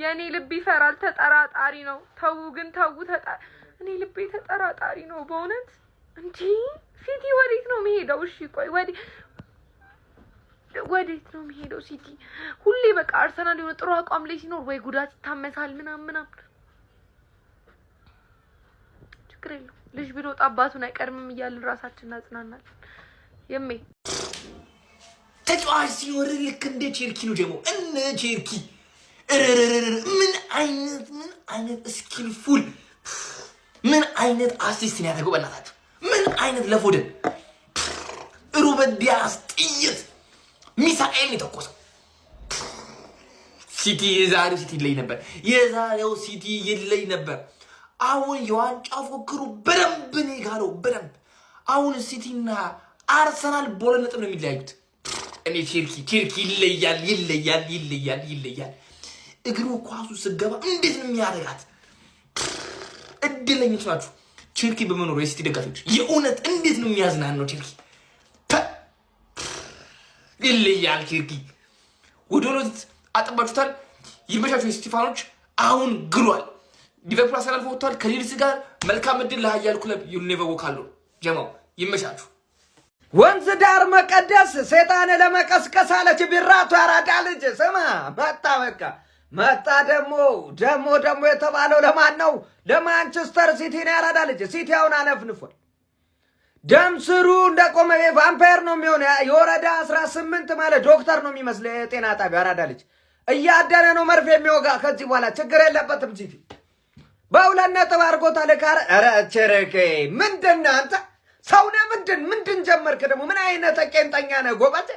የኔ ልብ ይፈራል ተጠራጣሪ ነው ተው ግን ተው እኔ ልቤ ተጠራጣሪ ነው በእውነት እንዴ ሲቲ ወዴት ነው የሚሄደው እሺ ቆይ ወዴት ነው የሚሄደው ሲቲ ሁሌ በቃ አርሰናል የሆነ ጥሩ አቋም ላይ ሲኖር ወይ ጉዳት ይታመሳል ምናምን ችግር የለውም ልጅ ቢሮጥ አባቱን አይቀርምም እያልን ራሳችንን እናጽናናለን የሜ ተጫዋች ሲኖር ልክ እንደ ቼልሲ ነው ደግሞ እነ ቼልሲ ምን አይነት ስኪልፉል ምን አይነት አሲስት ነው ያደረገው በእናታችሁ ምን አይነት ለፎደን ሩበን ዲያስ ጥይት ሚሳኤል የተኮሰው ሲቲ የዛሬው ሲቲ ይለይ ነበር አሁን የዋንጫ ፉክክሩ በደንብ ነው ጋለው በደንብ አሁን ሲቲና አርሰናል በሁለት ነጥብ ነው የሚለያዩት እኔ ቼልሲ ይለያል እግሩ ኳሱ ስገባ እንዴት ነው የሚያደርጋት እድለኞች ናችሁ ቼልሲ በመኖሩ የሲቲ ደጋፊዎች የእውነት እንዴት ነው የሚያዝናናው ቼልሲ ይለያል ቼልሲ ወዶሎት አጥባችሁታል ይመሻችሁ የስቲፋኖች አሁን ግሏል ሊቨርፑል አሰላልፎ ወጥቷል ከሊድስ ጋር መልካም እድል ለሃያል ክለብ ዩኒቨርሲቲ ወካሉ ጀማው ይመሻችሁ ወንዝ ዳር መቀደስ ሰይጣን ለመቀስቀስ አለች ቢራቱ ያራዳ ልጅ ስማ መጣ ደግሞ የተባለው ለማን ነው ለማንቸስተር ሲቲ ነው ያራዳ ልጅ ሲቲውን አነፍንፏል ደም ስሩ እንደቆመ ቫምፓየር ነው የሚሆነ የወረዳ 18 ማለት ዶክተር ነው የሚመስለው የጤና ጣቢያ ያራዳ ልጅ እያደነ ነው መርፌ የሚወጋ ከዚህ በኋላ ችግር የለበትም ሲቲ በሁለት ነጥብ አድርጎታል ካረ ኧረ ቸረኬ ምንድነው አንተ ሰውነ ምንድን ጀመርክ ደግሞ ምን አይነት ቄንጠኛ ነህ ጎበዝ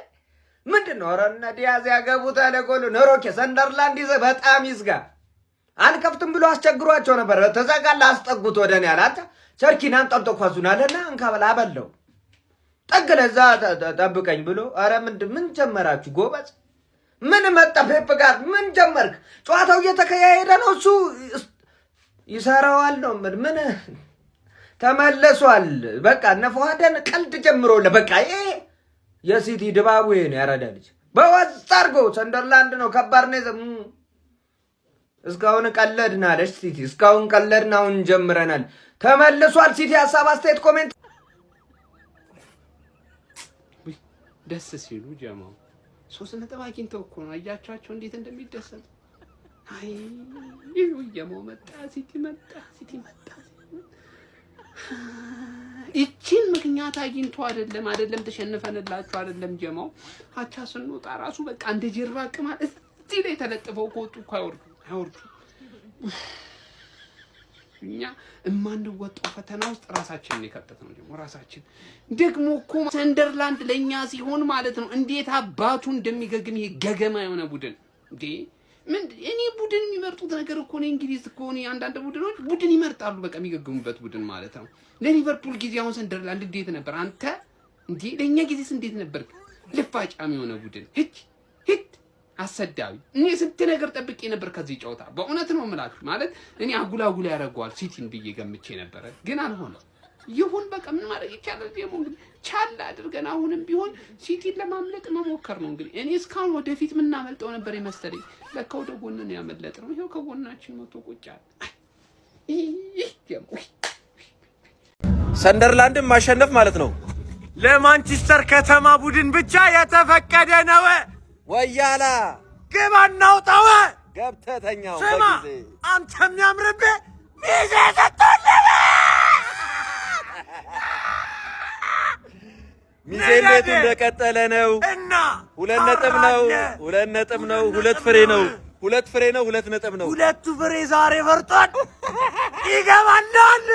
ምንድነው ኧረ እነ ዲያዝ ያገቡት አለጎሉ ነሮኬ ሰንደርላንድ ይዘህ በጣም ይዝጋ አልከፍትም ብሎ አስቸግሯቸው ነበር ተዘጋላ አስጠጉት ወደኔ አላታ ቸርኪናን ጠልጦ ኳሱናልና እንካበላ አበለው ጠግለዛ ተጠብቀኝ ብሎ ኧረ ምን ጀመራችሁ ጎበዝ ምን መጣ ፔፕ ጋር ምን ጀመርክ ጨዋታው እየተከያየደ ነው እሱ ይሰራዋል ነው ምን ተመለሷል በቃ ነፈዋደን ቀልድ ጀምሮለ በቃ የሲቲ ድባቡ ነው ያራዳልች በወጣርጎ ሰንደርላንድ ነው ከባድ ነው እስካሁን ቀለድናለሽ ሲቲ እስካሁን ቀለድናው እንጀምረናል ተመልሷል ሲቲ ሐሳብ አስተያየት ኮሜንት ደስ ሲሉ ጀማው 3 ነጥብ አግኝተው እኮ ነው አያቻቸው እንዴት እንደሚደሰት አይ ጀማው መጣ ሲቲ መጣ እቺን ምክንያት አግኝቶ አይደለም ተሸንፈንላችሁ አይደለም ጀማው አቻ ስንወጣ ራሱ በቃ እንደ ጀራቅ ማለት እዚህ ላይ ተለጥፈው ቆጡ አይወርዱ እኛ እማንወጣው ፈተና ውስጥ ራሳችንን የከተተነው ደግሞ እኮ ሰንደርላንድ ለኛ ሲሆን ማለት ነው እንዴት አባቱ እንደሚገግም ይገገማ የሆነ ቡድን እንዴ ምን እኔ ቡድን የሚመርጡት ነገር እኮ ነው እንግሊዝ እኮ ነው አንዳንድ ቡድኖች ቡድን ይመርጣሉ በቃ የሚገግሙበት ቡድን ማለት ነው ለሊቨርፑል ጊዜ አሁን ሰንደርላንድ እንዴት ነበር አንተ እንዴ ለኛ ጊዜስ እንዴት ነበር ልፋጫም የሆነ ቡድን ሂድ አሰዳዊ እኔ ስንት ነገር ጠብቄ ነበር ከዚህ ጨዋታ በእውነት ነው የምላችሁ ማለት እኔ አጉላጉላ ያረጋዋል ሲቲን ብዬ ገምቼ ነበር ግን አልሆነ ይሁን በቃ ምን ማድረግ ይቻላል ደግሞ ቻል አድርገን አሁንም ቢሆን ሲቲን ለማምለጥ መሞከር ነው እንግዲህ እኔ እስካሁን ወደፊት ምን እናመልጠው ነበር የመሰለኝ ለካ ወደ ጎን ነው ያመለጥነው ይሄው ከጎናችን መቶ ቁጫል ሰንደርላንድን ማሸነፍ ማለት ነው ለማንቸስተር ከተማ ቡድን ብቻ የተፈቀደ ነው ወያላ ግባናው ታው ገብተተኛው በጊዜ አንተም ያምርብህ ሚዜ ተጠለለ ሚዜነቱ እንደቀጠለ ነው እና 2 ነጥብ ነው 2 ፍሬ ነው 2 ነጥብ ነው 2 ፍሬ ዛሬ ፈርጧል ይገባናል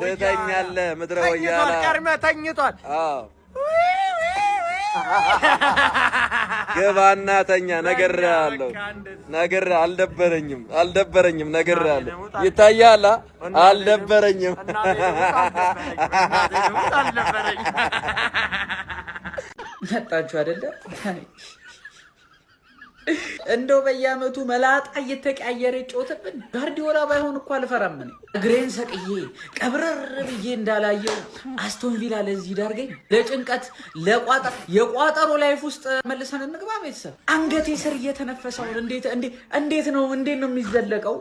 ትተኛለህ ምድረ ወያላ ቀርመ ተኝቷል አዎ ገባና ተኛ ነገር አልደበረኝም ይታያል አልደበረኝም መጣችሁ አይደለ እንደው በየአመቱ መላጣ እየተቀያየረ ጮትብን። ጋርዲዮላ ባይሆን እኮ አልፈራም ነኝ። እግሬን ሰቅዬ ቀብረር ብዬ እንዳላየው አስቶን ቪላ ለዚህ ዳርገኝ። ለጭንቀት የቋጠሮ ላይፍ ውስጥ መልሰን እንግባ ቤተሰብ። አንገቴ ስር እየተነፈሰው እንዴት ነው የሚዘለቀው?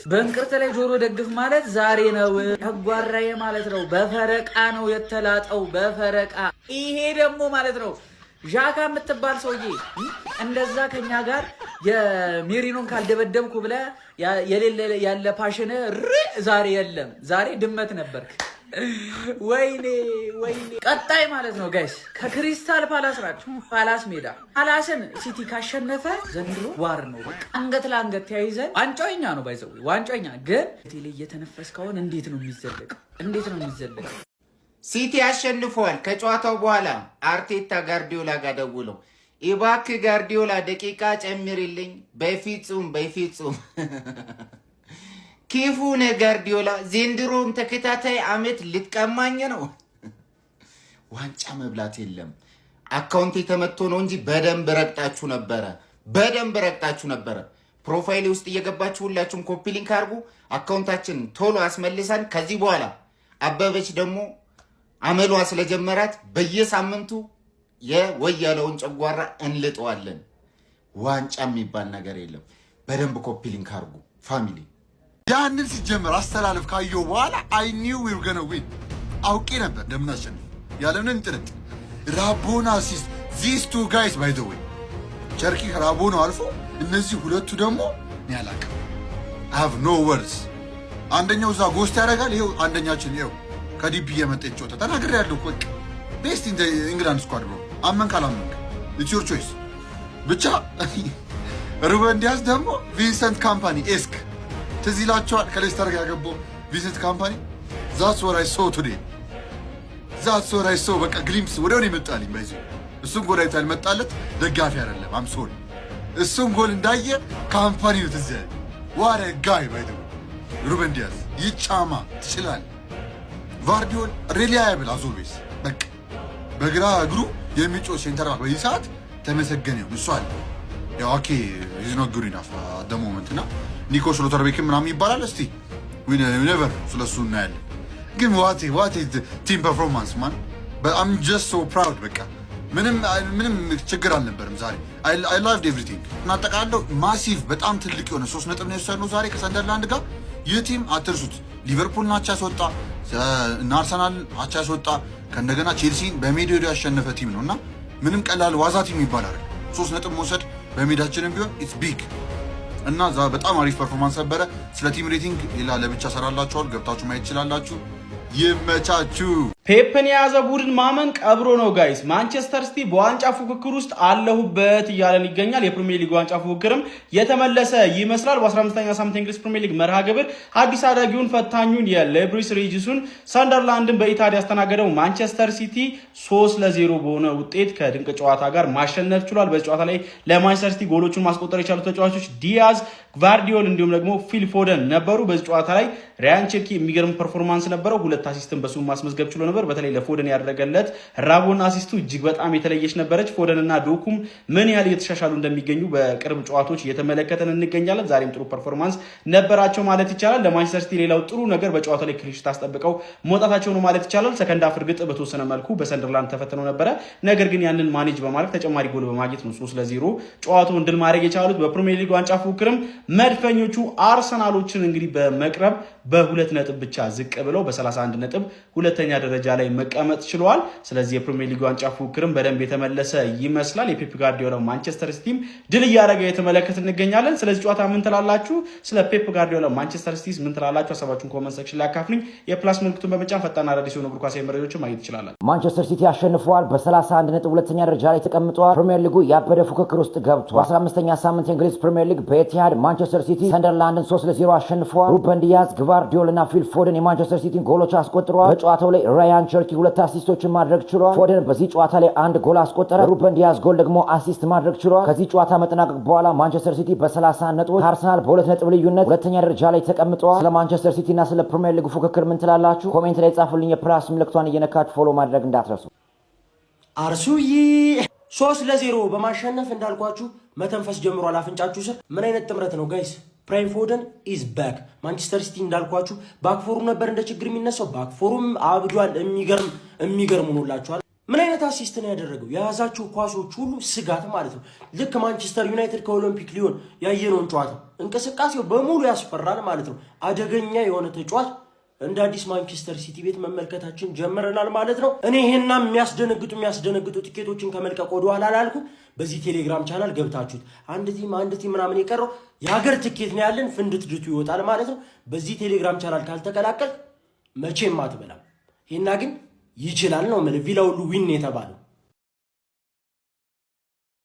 በእንቅርት ላይ ጆሮ ደግፍ ማለት ዛሬ ነው። ያጓራዬ ማለት ነው። በፈረቃ ነው የተላጠው በፈረቃ። ይሄ ደግሞ ማለት ነው ዣካ የምትባል ሰውዬ እንደዛ ከኛ ጋር የሜሪኖን ካልደበደብኩ ብለ ያለ ፓሽን ዛሬ የለም። ዛሬ ድመት ነበርክ። ወይኔ ቀጣይ ማለት ነው ጋይስ ከክሪስታል ፓላስ ናቸው። ፓላስ ሜዳ ፓላስን ሲቲ ካሸነፈ ዘንድሮ ዋር ነው። አንገት ለአንገት ተያይዘን ዋንጫኛ ነው ባይዘው ዋንጫኛ። ግን ቴሌ እየተነፈስከውን እንዴት ነው የሚዘለቀው? ሲቲ አሸንፏል። ከጨዋታው በኋላ አርቴታ ጋርዲዮላ ጋር ደውለው እባክህ ጋርዲዮላ ደቂቃ ጨምርልኝ። በፍጹም ኪፉነ ጋርዲዮላ ዘንድሮም ተከታታይ አመት ልትቀማኝ ነው። ዋንጫ መብላት የለም አካውንት የተመቶ ነው እንጂ በደንብ ረግጣችሁ ነበረ። ፕሮፋይል ውስጥ እየገባችሁ ሁላችሁም ኮፒ ሊንክ አድርጉ። አካውንታችን ቶሎ አስመልሰን ከዚህ በኋላ አበበች ደግሞ አመሏ ስለጀመራት በየሳምንቱ የወያለውን ጨጓራ እንልጠዋለን። ዋንጫ የሚባል ነገር የለም። በደንብ ኮፒ ሊንክ አድርጉ ፋሚሊ። ያንን ሲጀመር አስተላለፍ ካየው በኋላ I knew we were gonna win አውቄ ነበር እንደምናሸንፍ ያለምንም ጥርጥር። ራቦና አሲስት these two guys by the way ቸርኪ ራቦና አልፎ እነዚህ ሁለቱ ደግሞ ያላቀ I have no words። አንደኛው እዛ ጎስት ያደርጋል። ይኸው አንደኛችን ይኸው ከዲቢ የመጣ ጮታ ተናግሬ ያለው እኮ ቤስት ኢን ኢንግላንድ ስኳድ ብሎ አመን ካላመንክ ኢትስ ዮር ቾይስ። ብቻ ሩበን ዲያስ ደግሞ ቪንሰንት ካምፓኒ ኤስክ ትዝ ይላችኋል። ከሌስተር ጋር ያገባው ቪንሰንት ካምፓኒ ዛትስ ወር አይ ሶ ቱዴይ በቃ ግሊምፕስ ወዲያው ነው የመጣልኝ። ባይዞ እሱም ጎል አይቶ ያልመጣለት ደጋፊ አይደለም። አም ሶሪ እሱም ጎል እንዳየ ካምፓኒ ነው ትዝ ያለ ዋረ ጋይ ባይዶ ሩበን ዲያስ ይጫማ ትችላል። ቫርዲዮል ሪላያብል አዞቤስ በቃ በግራ እግሩ የሚጮህ ሴንተር ባክ በዚህ ሰዓት ተመሰገነ ነው እሱ አለ። ያው ኦኬ ኢዝ ኖት ጉድ ኢናፍ አት ዘ ሞመንት እና ኒኮ ሽሎተርቤክ ምናምን ይባላል። እስቲ ዊ ኔቨር ስለሱ እናያለን። ግን ዋት ኢዝ ቲም ፐርፎርማንስ ማን አም ጀስት ሶ ፕራውድ። በቃ ምንም ችግር አልነበረም ዛሬ። አይ ላቭድ ኤቭሪቲንግ እና አጠቃለው ማሲቭ በጣም ትልቅ የሆነ 3 ነጥብ ነው የወሰድነው ዛሬ ከሰንደርላንድ ጋር። ይህ ቲም አትርሱት። ሊቨርፑልን አቻ ያስወጣ እና አርሰናል አቻ ያስወጣ ከእንደገና ቼልሲን በሜዳው ያሸነፈ ቲም ነው እና ምንም ቀላል ዋዛ ቲም ይባላል። 3 ነጥብ መውሰድ በሜዳችንም ቢሆን ኢትስ ቢግ እና በጣም አሪፍ ፐርፎርማንስ ነበረ። ስለ ቲም ሬቲንግ ሌላ ለብቻ ሰራላችኋል፣ ገብታችሁ ማየት ትችላላችሁ። ይመቻችሁ። ፔፕን የያዘ ቡድን ማመን ቀብሮ ነው ጋይስ። ማንቸስተር ሲቲ በዋንጫ ፉክክር ውስጥ አለሁበት እያለን ይገኛል። የፕሪሚየር ሊግ ዋንጫ ፉክክርም የተመለሰ ይመስላል። በ15ኛ ሳምንት እንግሊዝ ፕሪሚየር ሊግ መርሃ ግብር አዲስ አዳጊውን ፈታኙን የሌብሪስ ሬጂሱን ሰንደርላንድን በኢታድ ያስተናገደው ማንቸስተር ሲቲ 3-0 በሆነ ውጤት ከድንቅ ጨዋታ ጋር ማሸነፍ ችሏል። በዚህ ጨዋታ ላይ ለማንቸስተር ሲቲ ጎሎቹን ማስቆጠር የቻሉ ተጫዋቾች ዲያዝ፣ ቫርዲዮል እንዲሁም ደግሞ ፊል ፎደን ነበሩ። በዚህ ጨዋታ ላይ ራያን ቸርኪ የሚገርም ፐርፎርማንስ ነበረው። 2 አሲስትን በሱ ማስመዝገብ ችሎ ነበር። በተለይ ለፎደን ያደረገለት ራቦና አሲስቱ እጅግ በጣም የተለየች ነበረች። ፎደን እና ዶኩም ምን ያህል እየተሻሻሉ እንደሚገኙ በቅርብ ጨዋታዎች እየተመለከተን እንገኛለን። ዛሬም ጥሩ ፐርፎርማንስ ነበራቸው ማለት ይቻላል። ለማንቸስተር ሲቲ ሌላው ጥሩ ነገር በጨዋታው ላይ ክሊንሺት አስጠብቀው መውጣታቸው ነው ማለት ይቻላል። ሰከንድ ሃፍ እርግጥ በተወሰነ መልኩ በሰንደርላንድ ተፈትነው ነበረ። ነገር ግን ያንን ማኔጅ በማድረግ ተጨማሪ ጎል በማግኘት ነው 3-0 ጨዋታውን ድል ማድረግ የቻሉት። በፕሪሚየር ሊግ ዋንጫ ፉክክርም መድፈኞቹ አርሰናሎችን እንግዲህ በመቅረብ በ2 ነጥብ ብቻ ዝቅ ብለው በ31 ነጥብ ሁለተኛ ደረጃ ላይ መቀመጥ ችለዋል። ስለዚህ የፕሪሚየር ሊግ ዋንጫ ፉክክርም በደንብ የተመለሰ ይመስላል። የፔፕ ጋርዲዮላ ማንቸስተር ሲቲም ድል እያደረገ የተመለከትን እንገኛለን። ስለዚህ ጨዋታ ምን ትላላችሁ? ስለ ፔፕ ጋርዲዮላ ማንቸስተር ሲቲ ምን ትላላችሁ? ሀሳባችሁን ኮመንት ሴክሽን ላይ አካፍሉኝ። የፕላስ ምልክቱን በመጫን ፈጣን አዳዲስ የሆኑ እግር ኳሳዊ መረጃዎችን ማግኘት ይችላል። ማንቸስተር ሲቲ አሸንፈዋል። በ31 ነጥብ ሁለተኛ ደረጃ ላይ ተቀምጠዋል። ፕሪሚየር ሊጉ ያበደ ፉክክር ውስጥ ገብቷል። በ15ኛ ሳምንት የእንግሊዝ ፕሪሚየር ሊግ በኤቲሃድ ማንቸስተር ሲቲ ሰንደርላንድን 3-0 አሸንፈዋል። ሩበን ዲያዝ፣ ግቫርዲዮል እና ፊል ፎደን የማንቸስተር ሲቲን ጎሎች አስቆጥረዋል። በጨዋታው ላይ ራያን ቸርኪ 2 አሲስቶችን ማድረግ ችሏል። ፎደን በዚህ ጨዋታ ላይ 1 ጎል አስቆጠረ። ሩበን ዲያዝ ጎል ደግሞ አሲስት ማድረግ ችሏል። ከዚህ ጨዋታ መጠናቀቅ በኋላ ማንቸስተር ሲቲ በ30 ነጥቦች ከአርሰናል በ2 ነጥብ ልዩነት ሁለተኛ ደረጃ ላይ ተቀምጠዋል። ስለ ማንቸስተር ሲቲ እና ስለ ፕሪሚየር ሊግ ፉክክር ምን ትላላችሁ? ኮሜንት ላይ ጻፉልኝ። የፕላስ ምልክቷን እየነካችሁ ፎሎ ማድረግ እንዳትረሱ። አርሱዬ 3-0 በማሸነፍ እንዳልኳችሁ መተንፈስ ጀምሯል አፍንጫችሁ ስር። ምን አይነት ጥምረት ነው ጋይስ? ፕራይም ፎደን ኢዝ ባክ። ማንቸስተር ሲቲ እንዳልኳችሁ ባክፎሩ ነበር እንደ ችግር የሚነሳው፣ ባክፎሩም አብዷል። የሚገርም ሆኖላችኋል። ምን አይነት አሲስት ነው ያደረገው? የያዛቸው ኳሶች ሁሉ ስጋት ማለት ነው። ልክ ማንቸስተር ዩናይትድ ከኦሎምፒክ ሊዮን ያየነውን ጨዋታ እንቅስቃሴው በሙሉ ያስፈራል ማለት ነው። አደገኛ የሆነ ተጫዋች እንደ አዲስ ማንቸስተር ሲቲ ቤት መመልከታችን ጀምረናል ማለት ነው። እኔ ይሄና የሚያስደነግጡ ቲኬቶችን ከመልቀቅ ወደኋላ አላልኩም። በዚህ ቴሌግራም ቻናል ገብታችሁት አንድ ቲም ምናምን የቀረው የሀገር ትኬት ነው ያለን፣ ፍንድትድቱ ይወጣል ማለት ነው። በዚህ ቴሌግራም ቻናል ካልተቀላቀል መቼም አትበላም። ይሄና ግን ይችላል ነው ማለት ቪላ ሁሉ ዊን የተባለው